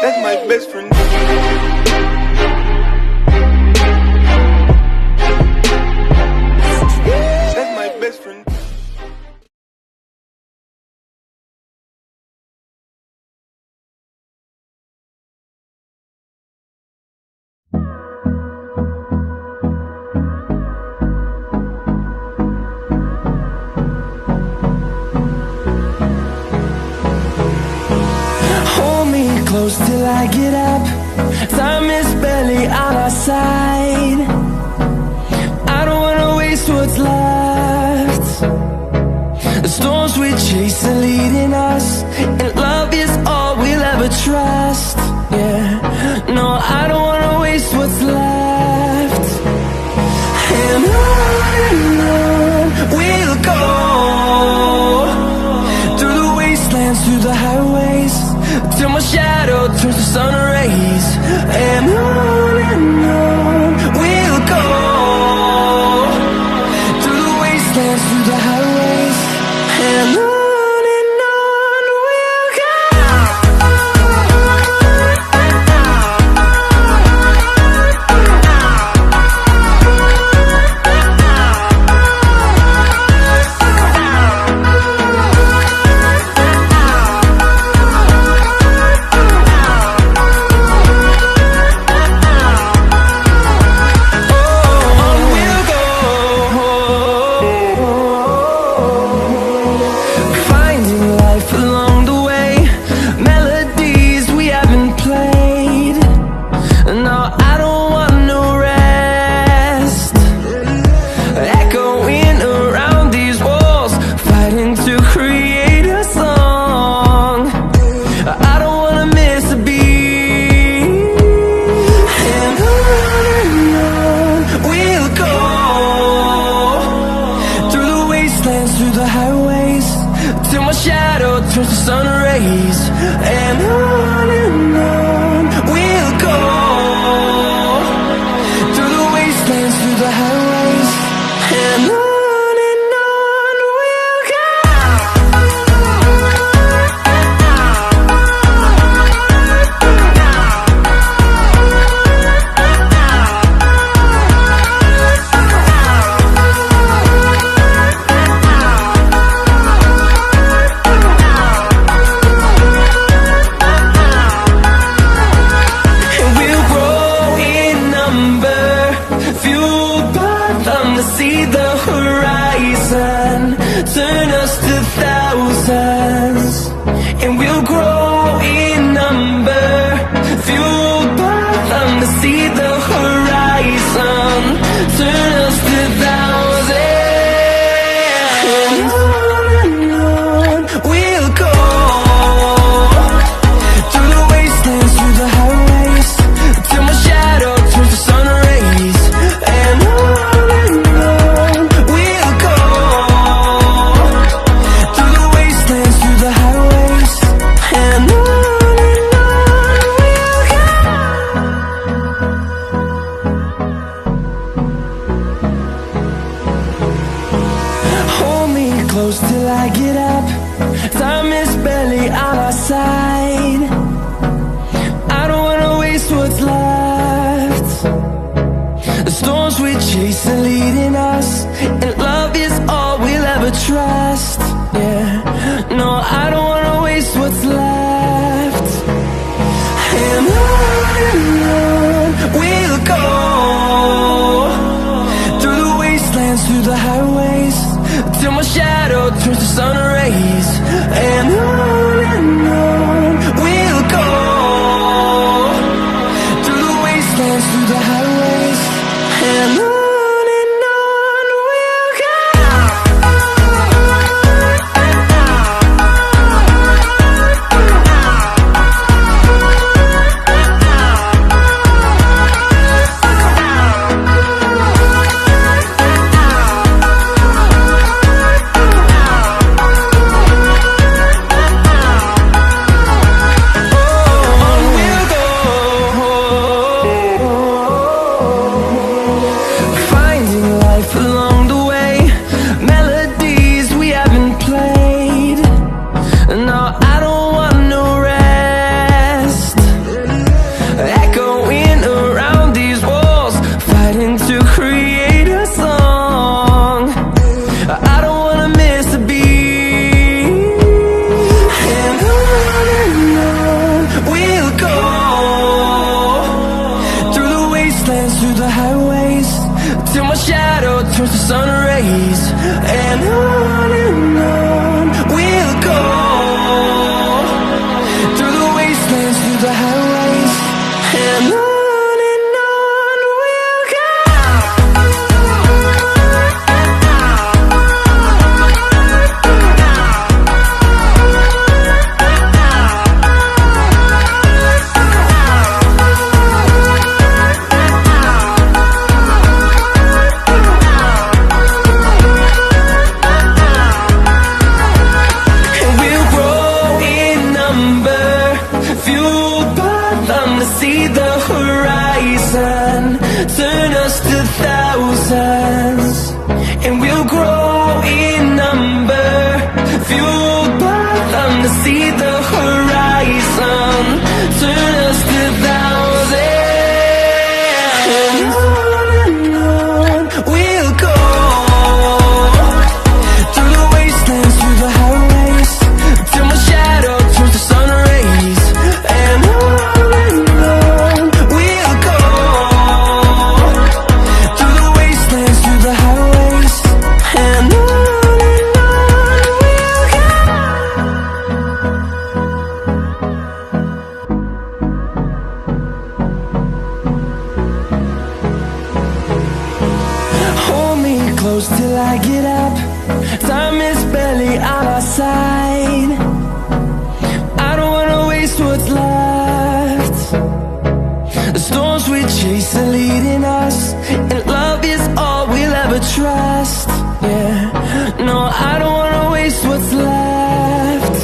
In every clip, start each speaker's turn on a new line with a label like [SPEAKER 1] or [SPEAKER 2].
[SPEAKER 1] That's my best friend. That's my best friend.
[SPEAKER 2] Close till I get up. Time is barely on our side. I don't wanna waste what's left. The storms we chase are leading us, and love is all we'll ever trust. Yeah, no, I don't wanna waste what's left. And on we'll go, through the wastelands, through the highways, till my shadow turns to sun rays. And on we'll go, through the wastelands, through the highways, and on we'll go. the highways, and on we'll go. See the horizon, turn us to thousands, and we'll grow in number, fueled by them. To see the horizon, turn us to thousands, and on we'll go, through the wastelands, through the highways, till my shadow turns to sun rays, and on close till I get up. Time is barely on our side. I don't wanna waste what's left. The storms we chase are leading us, and love is all we'll ever trust. Yeah, no, I don't wanna waste what's left.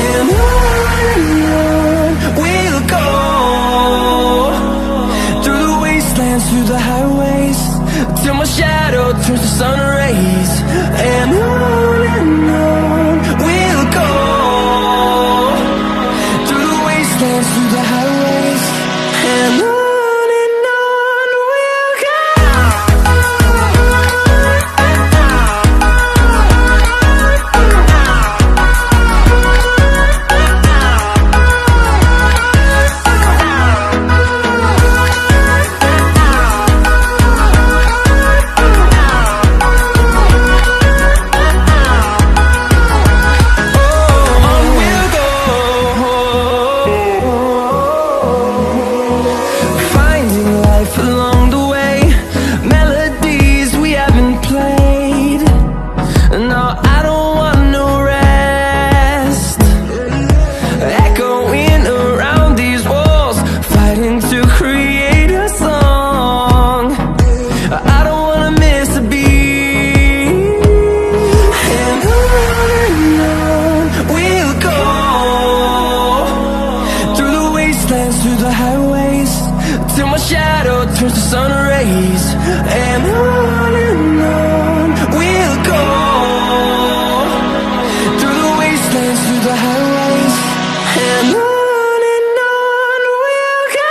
[SPEAKER 2] And on we'll go, through the wastelands, through the highways, till my shadow turns to sun rays, and on we'll go, through the wastelands, through the highways, and on we'll go. Through the highways, till my shadow turns to sun rays, and on we'll go, through the wastelands, through the highways, and on we'll go.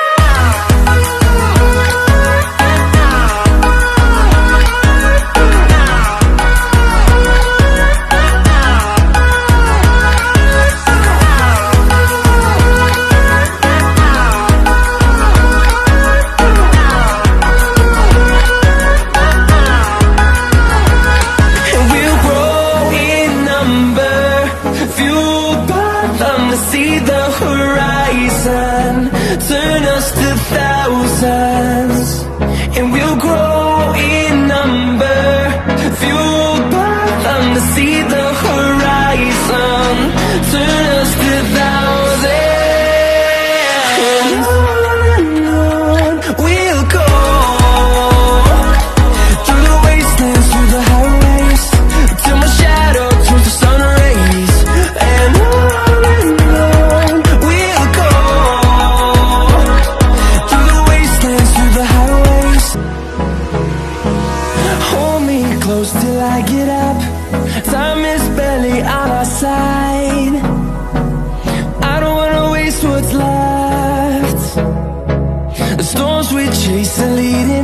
[SPEAKER 2] See the horizon, turn us to thousands, and we'll grow in number, fueled by them. To see the horizon, turn us to thousands, and on we'll go, through the wastelands, through the highways, till my shadow turns to sun rays, and on close till I get up. Time is barely on our side. I don't wanna waste what's left. The storms we chase are leading